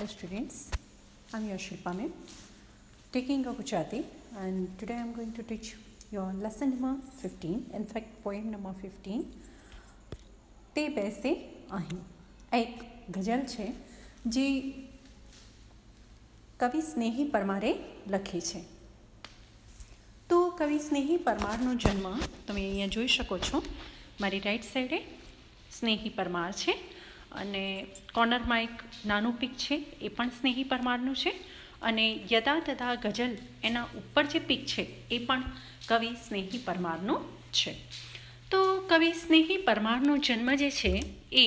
Hello students, I'm your Shilpa ma'am, taking a Gujarati, and today I'm going to teach your lesson number 15, in fact poem number 15, તે બેસે અહીં. આ એક ગઝલ છે જે કવિ સ્નેહી પરમારે લખી છે. તો કવિ સ્નેહી પરમારનો જન્મ તમે અહીંયા જોઈ શકો છો. મારી રાઈટ સાઈડે સ્નેહી પરમાર છે અને કોર્નરમાં એક નાનું પિક છે, એ પણ સ્નેહી પરમારનું છે. અને યદા તદા ગઝલ એના ઉપર જે પિક છે એ પણ કવિ સ્નેહી પરમારનું છે. તો કવિ સ્નેહી પરમારનો જન્મ જે છે એ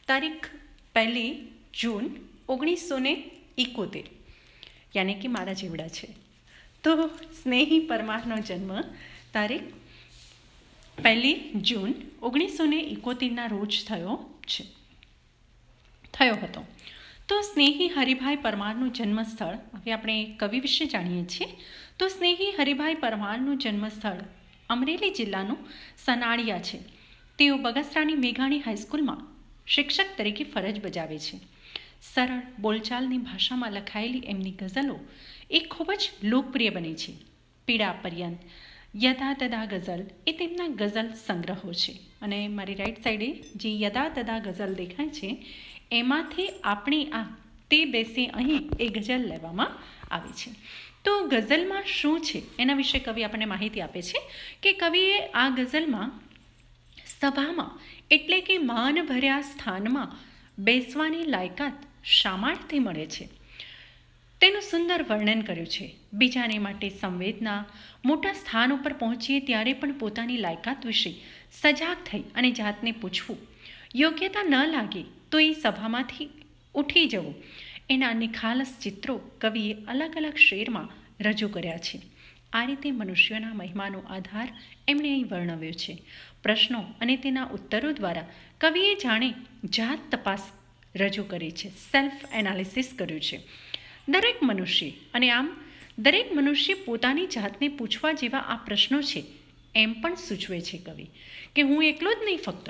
તારીખ 1 જૂન 1971, યાની કે મારા જેવડા છે. તો સ્નેહી પરમારનો જન્મ તારીખ 1 જૂન 1971ના રોજ થયો હતો. તો સ્નેહી હરિભાઈ પરમારનું જન્મસ્થળ, હવે આપણે કવિ વિશે જાણીએ છીએ. તો સ્નેહી હરિભાઈ પરમારનું જન્મસ્થળ અમરેલી જિલ્લાનું સનાળિયા છે. તેઓ બગસરાની મેઘાણી હાઈસ્કૂલમાં શિક્ષક તરીકે ફરજ બજાવે છે. સરળ બોલચાલની ભાષામાં લખાયેલી એમની ગઝલો એ ખૂબ જ લોકપ્રિય બની છે. પીડા પર્યંત, યદા તદા ગઝલ એ તેમના ગઝલ સંગ્રહો છે. અને મારી રાઈટ સાઈડે જે યદા તદા ગઝલ દેખાય છે એમાંથી આપણી આ તે બેસે અહીં એ ગઝલ લેવામાં આવી છે. તો ગઝલમાં શું છે એના વિશે કવિ આપણને માહિતી આપે છે કે કવિએ આ ગઝલમાં સભામાં એટલે કે માનભર્યા સ્થાનમાં બેસવાની લાયકાત શા માટે મળે છે તેનું સુંદર વર્ણન કર્યું છે. બીજાને માટે સંવેદના, મોટા સ્થાન ઉપર પહોંચીએ ત્યારે પણ પોતાની લાયકાત વિશે સજાગ થઈ અને જાતને પૂછવું, યોગ્યતા ન લાગે તો એ સભામાંથી ઉઠી જવું, એના નિખાલસ ચિત્રો કવિએ અલગ અલગ શેરમાં રજૂ કર્યા છે. આ રીતે મનુષ્યોના મહિમાનો આધાર એમણે અહીં વર્ણવ્યો છે. પ્રશ્નો અને તેના ઉત્તરો દ્વારા કવિએ જાણે જાત તપાસ રજૂ કરી છે, સેલ્ફ એનાલિસિસ કર્યું છે. દરેક મનુષ્ય પોતાની જાતને પૂછવા જેવા આ પ્રશ્નો છે એમ પણ સૂચવે છે કવિ કે હું એકલો જ નહીં ફક્ત,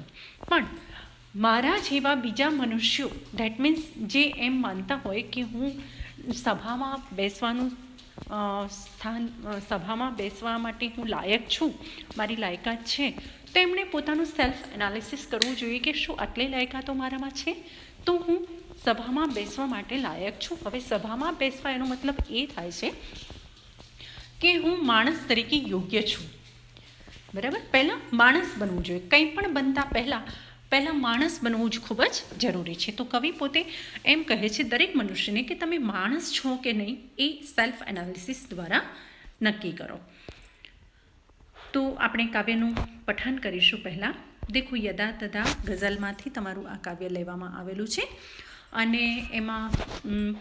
પણ મારા જેવા બીજા મનુષ્યો, ધેટ મીન્સ જે એમ માનતા હોય કે હું સભામાં બેસવા માટે હું લાયક છું, મારી લાયકાત છે, તો એમણે પોતાનું સેલ્ફ એનાલિસિસ કરવું જોઈએ કે શું આટલી લાયકાતો મારામાં છે તો હું સભામાં બેસવા માટે લાયક છું. હવે સભામાં બેસવા એનો મતલબ એ થાય છે કે હું માણસ તરીકે યોગ્ય છું. બરાબર? પહેલાં માણસ બનવું જોઈએ. કંઈ પણ બનતા પહેલાં માણસ બનવું જ ખૂબ જ જરૂરી છે. તો કવિ પોતે એમ કહે છે દરેક મનુષ્યને કે તમે માણસ છો કે નહીં એ સેલ્ફ એનાલિસિસ દ્વારા નક્કી કરો. તો આપણે કાવ્યનું પઠન કરીશું. પહેલાં દેખો યદા તદા ગઝલમાંથી તમારું આ કાવ્ય લેવામાં આવેલું છે અને એમાં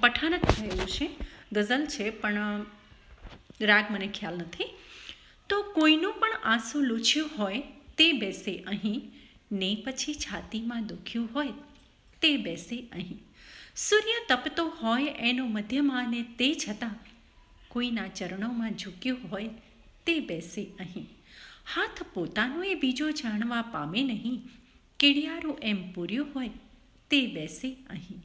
પઠન જ થયેલું છે. ગઝલ છે પણ રાગ મને ખ્યાલ નથી. તો કોઈનું પણ આંસુ લૂછ્યું હોય તે બેસે અહીં, ને પછી છાતીમાં દુખ્યું હોય તે બેસે અહીં. સૂર્ય તપતો હોય એનો મધ્યમાં ને તે છતાં કોઈના ચરણોમાં ઝૂક્યું હોય તે બેસે અહીં. હાથ પોતાનો એ બીજો જાણવા પામે નહીં, કીડિયારું એમ પૂર્યું હોય તે બેસે અહીં.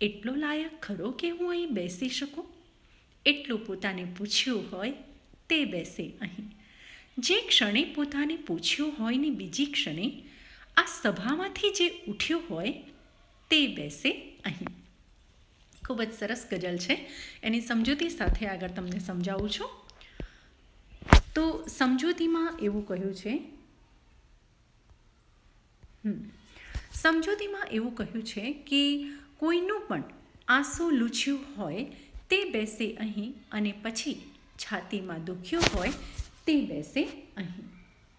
એટલો લાયક ખરો કે હું અહીં બેસી શકું, એટલું પોતાને પૂછ્યું હોય તે બેસે અહીં. જે ક્ષણે પોતાને પૂછ્યું હોય ને બીજી ક્ષણે આ સભામાંથી જે ઉઠ્યું હોય તે બેસે અહીં. ખૂબ જ સરસ ગઝલ છે. એની સમજૂતી સાથે આગળ તમને સમજાવું છું. તો સમજૂતીમાં એવું કહ્યું છે કે કોઈનું પણ આંસુ લૂછ્યું હોય તે બેસે અહીં, અને પછી છાતીમાં દુખ્યું હોય તે બેસે અહીં.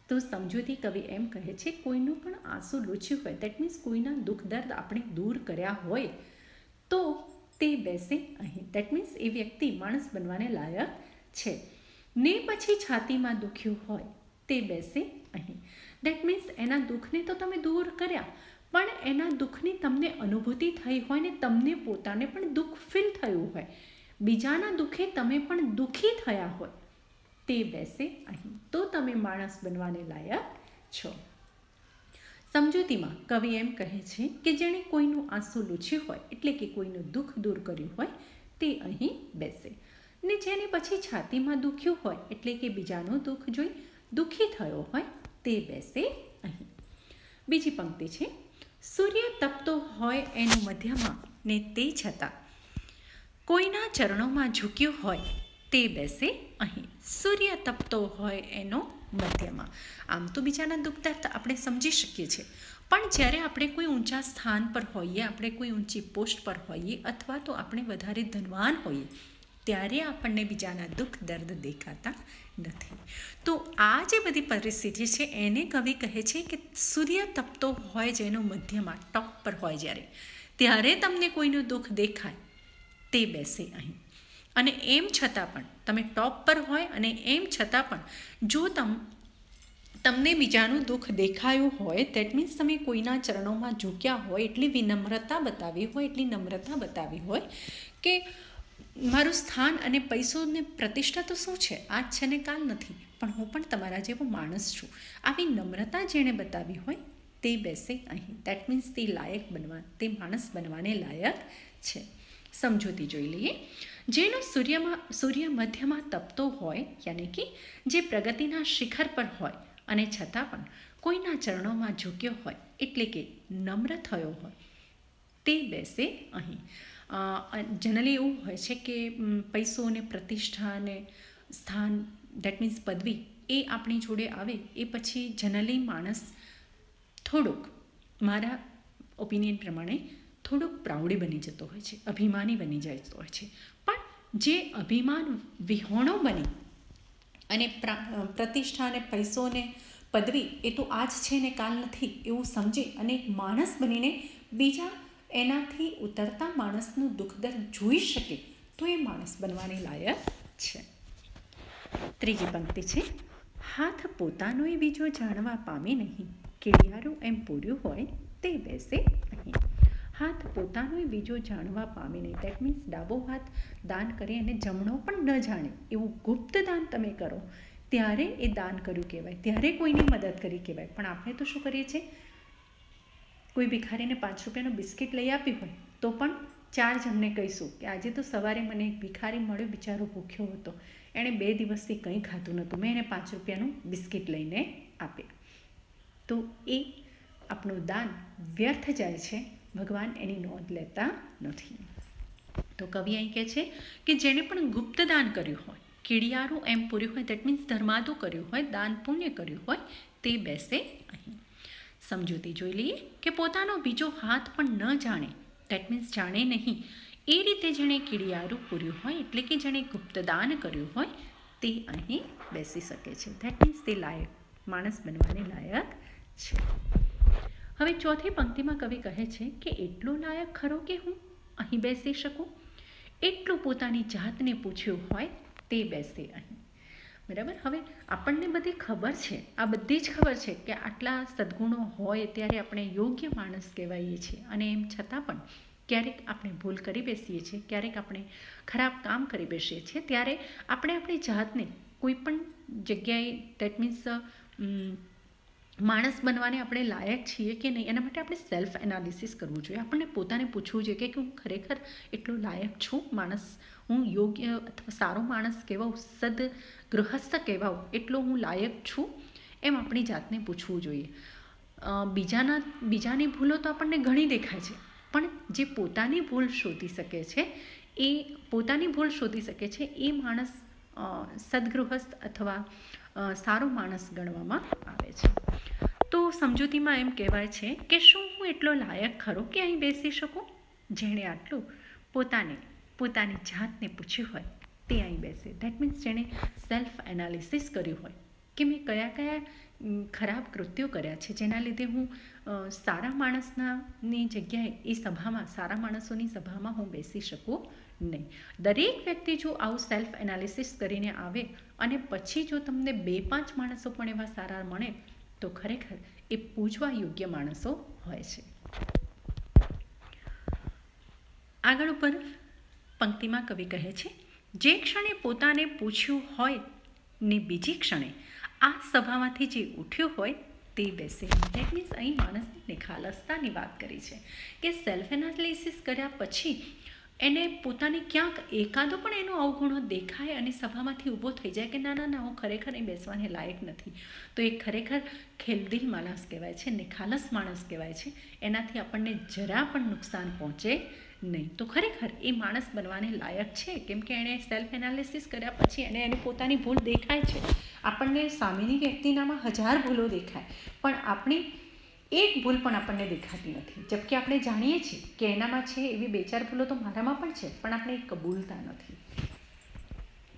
તો સમજૂતી કવિ એમ કહે છે કોઈનું પણ આંસુ લૂછ્યું હોય, દેટ મીન્સ કોઈના દુઃખ દર્દ આપણે દૂર કર્યા હોય તો તે બેસે અહીં. દેટ મીન્સ એ વ્યક્તિ માણસ બનવાને લાયક છે. ને પછી છાતીમાં દુખ્યું હોય તે બેસે અહીં. દેટ મીન્સ એના દુઃખને તો તમે દૂર કર્યા, પણ એના દુઃખની તમને અનુભૂતિ થઈ હોય ને તમને પોતાને પણ દુઃખ ફીલ થયું હોય, બીજાના દુઃખે તમે પણ દુઃખી થયા હોય તે બેસે અહીં. તો તમે માણસ બનવાને લાયક છો. સમજૂતીમાં કવિ એમ કહે છે કે જેણે કોઈનું આંસુ લૂછ્યું હોય એટલે કે કોઈનું દુઃખ દૂર કર્યું હોય તે અહીં બેસે, ને જેને પછી છાતીમાં દુખ્યું હોય એટલે કે બીજાનું દુઃખ જોઈ દુઃખી થયો હોય તે બેસે અહીં. બીજી પંક્તિ છે, સૂર્ય તપતો હોય એનું મધ્યમાં ને તે છતાં કોઈના ચરણોમાં ઝૂક્યું હોય તે બેસે અહીં. સૂર્ય તપતો હોય એનો મધ્યમાં. આમ તો બીજાના દુઃખ દર્દ આપણે સમજી શકીએ છીએ, પણ જ્યારે આપણે કોઈ ઊંચા સ્થાન પર હોઈએ, આપણે કોઈ ઊંચી પોસ્ટ પર હોઈએ અથવા તો આપણે વધારે ધનવાન હોઈએ ત્યારે આપણને બીજાના દુઃખ દર્દ દેખાતા નથી. તો આ જે બધી પરિસ્થિતિ છે એને કવિ કહે છે કે સૂર્ય તપતો હોય જેનો મધ્યમાં ટોપ પર હોય જ્યારે, ત્યારે તમને કોઈનું દુઃખ દેખાય તે બેસે અહીં. અને એમ છતાં પણ તમે ટોપ પર હોય અને એમ છતાં પણ જો તમને બીજાનું દુઃખ દેખાયું હોય, દેટ મીન્સ તમે કોઈના ચરણોમાં ઝૂક્યા હોય, એટલી વિનમ્રતા બતાવી હોય, એટલી નમ્રતા બતાવી હોય કે મારું સ્થાન અને પૈસો ને પ્રતિષ્ઠા તો શું છે, આજ છે ને કાલ નથી, પણ હું પણ તમારા જેવો માણસ છું, આવી નમ્રતા જેણે બતાવી હોય તે બેસે અહીં. દેટ મીન્સ તે લાયક બનવા, તે માણસ બનવાને લાયક છે. સમજૂતી જોઈ લઈએ. જેનો સૂર્ય મધ્યમાં તપતો હોય, યાની કે જે પ્રગતિના શિખર પર હોય અને છતાં પણ કોઈના ચરણોમાં ઝૂક્યો હોય એટલે કે નમ્ર થયો હોય તે બેસે અહીં. જનરલી એવું હોય છે કે પૈસો અને પ્રતિષ્ઠા અને સ્થાન, દેટ મીન્સ પદવી, એ આપણી જોડે આવે એ પછી જનરલી માણસ થોડુંક, મારા ઓપિનિયન પ્રમાણે થોડુંક પ્રાઉડી બની જતો હોય છે, અભિમાની બની જતો હોય છે. પણ જે અભિમાન વિહોણો બની અને પ્રતિષ્ઠા અને પૈસો અને પદવી એ તો આજ છે ને કાલ નથી એવું સમજી અને એક માણસ બનીને બીજા એનાથી ઉતરતા માણસનું દુઃખ દર્દ જોઈ શકે તો એ માણસ બનવાની લાયક છે. ત્રીજી પંક્તિ છે, હાથ પોતાનોય બીજો જાણવા પામે નહીં, કેડિયારું એમ પૂર્યું હોય તે બેસે અહીં. હાથ પોતાનોય બીજો જાણવા પામે નહીં, દેટ મીન્સ ડાબો હાથ દાન કરી અને જમણો પણ ન જાણે એવું ગુપ્ત દાન તમે કરો ત્યારે એ દાન કર્યું કહેવાય, ત્યારે કોઈની મદદ કરી કહેવાય. પણ આપણે તો શું કરીએ છીએ, કોઈ ભિખારીને 5 રૂપિયાનું બિસ્કિટ લઈ આપી હોય તો પણ 4 જણને કહીશું કે આજે તો સવારે મને એક ભિખારી મળ્યો, બિચારો ભૂખ્યો હતો, એણે 2 દિવસથી કંઈ ખાધું નહોતું, મેં એને 5 રૂપિયાનું બિસ્કિટ લઈને આપ્યા. તો એ આપણું દાન વ્યર્થ જાય છે, ભગવાન એની નોંધ લેતા નથી. તો કવિ અહીં કહે છે કે જેણે પણ ગુપ્ત દાન કર્યું હોય, કીડિયારું એમ પૂર્યું હોય, દેટ મીન્સ ધર્માદુ કર્યું હોય, દાન પુણ્ય કર્યું હોય તે બેસે અહીં. સમજૂતી જોઈ લઈએ કે પોતાનો બીજો હાથ પણ ન જાણે, દેટ મીન્સ જાણે નહીં, એ રીતે જેણે કીડિયારું પૂર્યું હોય એટલે કે જેણે ગુપ્તદાન કર્યું હોય તે અહીં બેસી શકે છે. દેટ મીન્સ તે લાયક, માણસ બનવાને લાયક છે. હવે ચોથી પંક્તિમાં કવિ કહે છે કે એટલો લાયક ખરો કે હું અહીં બેસી શકું, એટલું પોતાની જાતને પૂછ્યું હોય તે બેસે અહીં. બરાબર. હવે આપણને બધી ખબર છે, આ બધી જ ખબર છે કે આટલા સદ્ગુણો હોય ત્યારે આપણે યોગ્ય માણસ કહેવાઈએ છીએ, અને એમ છતાં પણ ક્યારેક આપણે ભૂલ કરી બેસીએ છીએ, ક્યારેક આપણે ખરાબ કામ કરી બેસીએ છીએ, ત્યારે આપણે આપણી જાતને કોઈ પણ જગ્યાએ, દેટ મીન્સ માણસ બનવાને આપણે લાયક છીએ કે નહીં, એના માટે આપણે સેલ્ફ એનાલિસિસ કરવું જોઈએ. આપણને પોતાને પૂછવું જોઈએ કે હું ખરેખર એટલો લાયક છું, માણસ હું યોગ્ય અથવા સારો માણસ કહેવાઉં, સદગૃહસ્થ કહેવાઉં, એટલો હું લાયક છું, એમ આપણી જાતને પૂછવું જોઈએ. બીજાની ભૂલો તો આપણને ઘણી દેખાય છે, પણ જે પોતાની ભૂલ શોધી શકે છે એ માણસ સદગૃહસ્થ અથવા સારો માણસ ગણવામાં આવે છે. તો સમજૂતીમાં એમ કહેવાય છે કે શું હું એટલો લાયક ખરો કે અહીં બેસી શકું, જેણે આટલું પોતાની જાતને પૂછ્યું હોય તે અહીં બેસે. દેટ મીન્સ જેણે સેલ્ફ એનાલિસિસ કર્યું હોય કે મેં કયા ખરાબ કૃત્યો કર્યા છે જેના લીધે હું સારા માણસની જગ્યાએ એ સભામાં, સારા માણસોની સભામાં હું બેસી શકું નહીં. દરેક વ્યક્તિ જો આવું સેલ્ફ એનાલિસિસ કરીને આવે અને પછી જો તમને 2-5 માણસો પણ એવા સારા મળે તો ખરેખર એ પૂજવા યોગ્ય માણસો હોય છે. આગળ ઉપર પંક્તિમાં કવિ કહે છે, જે ક્ષણે પોતાને પૂછ્યું હોય ને બીજી ક્ષણે આ સભામાંથી જે ઉઠ્યું હોય તે બેસે. દેટ મીન્સ અહીં માણસની નિખાલસતાની વાત કરી છે કે સેલ્ફ એનાલિસિસ કર્યા પછી એને પોતાને ક્યાંક એકાદો પણ એનો અવગુણો દેખાય અને સભામાંથી ઊભો થઈ જાય કે ના ના ના હું ખરેખર એ બેસવાને લાયક નથી, તો એ ખરેખર ખેલદિલ માણસ કહેવાય છે, નિખાલસ માણસ કહેવાય છે. એનાથી આપણને જરા પણ નુકસાન પહોંચે નહીં. તો ખરેખર એ માણસ બનવાને લાયક છે, કેમ કે એણે સેલ્ફ એનાલિસિસ કર્યા પછી એને પોતાની ભૂલ દેખાય છે. આપણને સામેની વ્યક્તિનામાં 1000 ભૂલો દેખાય, પણ આપણી એક ભૂલ પણ આપણને દેખાતી નથી. જબકે આપણે જાણીએ છીએ કે એનામાં છે એવી 2-4 ભૂલો તો મારામાં પણ છે, પણ આપણે એ કબૂલતા નથી.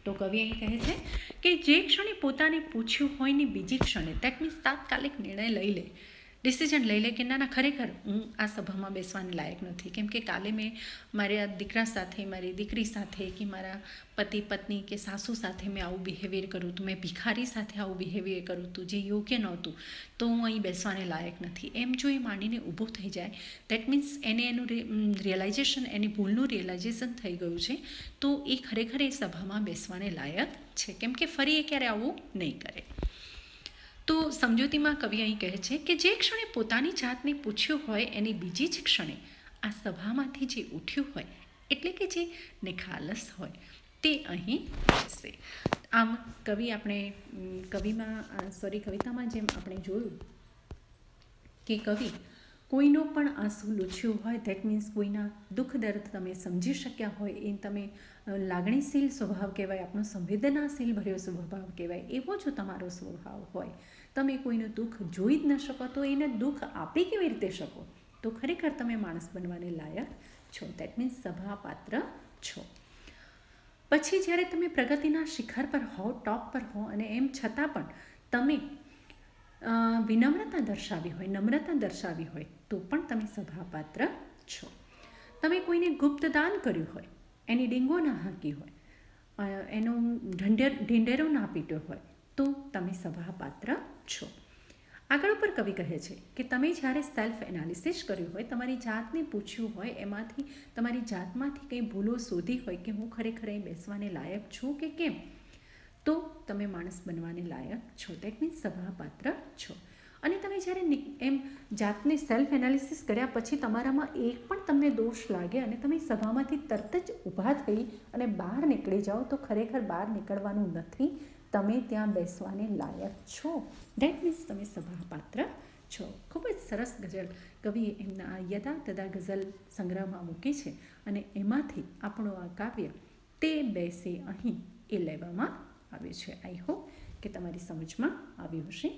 તો કવિ અહીં કહે છે કે જે ક્ષણે પોતાને પૂછ્યું હોય ને બીજી ક્ષણે, દેટ મીન્સ તાત્કાલિક નિર્ણય લઈ લે, ડિસિઝન લઈ લે કે ના ના ખરેખર હું આ સભામાં બેસવાને લાયક નથી, કેમ કે કાલે મેં મારા દીકરા સાથે, મારી દીકરી સાથે કે મારા પતિ પત્ની કે સાસુ સાથે મેં આવું બિહેવિયર કર્યું હતું, મેં ભિખારી સાથે આવું બિહેવિયર કર્યું હતું જે યોગ્ય નહોતું, તો હું અહીં બેસવાને લાયક નથી. એમ જો એ માનીને ઊભો થઈ જાય, દેટ મીન્સ એને એનું રિયલાઇઝેશન, એની ભૂલનું રિયલાઇઝેશન થઈ ગયું છે, તો એ ખરેખર એ સભામાં બેસવાને લાયક છે, કેમ કે ફરી એ ક્યારે આવું નહીં કરે. તો સમજૂતીમાં કવિ અહીં કહે છે કે જે ક્ષણે પોતાની જાતને પૂછ્યું હોય એની બીજી જ ક્ષણે આ સભામાંથી જે ઉઠ્યું હોય, એટલે કે જે નિખાલસ હોય, તે અહીં બેસે. આમ કવિતામાં જેમ આપણે જોયું કે કવિ કોઈનો પણ આંસુ લૂછ્યું હોય, દેટ મીન્સ કોઈના દુઃખ દર્દ તમે સમજી શક્યા હોય, એ તમે લાગણીશીલ સ્વભાવ કહેવાય, આપણો સંવેદનાશીલ ભર્યો સ્વભાવ કહેવાય, એવો જો તમારો સ્વભાવ હોય, તમે કોઈનું દુઃખ જોઈ જ ન શકો તો એને દુઃખ આપી કેવી રીતે શકો, તો ખરેખર તમે માણસ બનવાને લાયક છો. દેટ મીન્સ સભાપાત્ર છો. પછી જ્યારે તમે પ્રગતિના શિખર પર હો, ટોપ પર હો, અને એમ છતાં પણ તમે વિનમ્રતા દર્શાવી હોય, નમ્રતા દર્શાવી હોય, તો પણ તમે સભાપાત્ર છો. તમે કોઈને ગુપ્તદાન કર્યું હોય, એની ડીંગો ના હાંકી હોય, એનો ઢીંઢેરો ના પીટ્યો હોય, તો તમે સભાપાત્ર છો. આગળ ઉપર કવિ કહે છે કે તમે જ્યારે સેલ્ફ એનાલિસિસ કર્યું હોય, તમારી જાતને પૂછ્યું હોય, એમાંથી તમારી જાતમાંથી કંઈ ભૂલો શોધી હોય કે હું ખરેખર અહીં બેસવાને લાયક છું કે કેમ, તો તમે માણસ બનવાને લાયક છો. દેટ મીન્સ સભાપાત્ર છો. અને તમે જ્યારે એમ જાતને સેલ્ફ એનાલિસિસ કર્યા પછી તમારામાં એક પણ તમને દોષ લાગે અને તમે સભામાંથી તરત જ ઊભા થઈ અને બહાર નીકળી જાઓ, તો ખરેખર બહાર નીકળવાનું નથી, તમે ત્યાં બેસવાને લાયક છો. દેટ મીન્સ તમે સભાપાત્ર છો. ખૂબ જ સરસ ગઝલ કવિએ એમના યદા તદા ગઝલ સંગ્રહમાં મૂકી છે, અને એમાંથી આપણું આ કાવ્ય તે બેસે અહીં એ લેવામાં આવ્યું છે. આઈ હોપ કે તમારી સમજમાં આવ્યું હશે.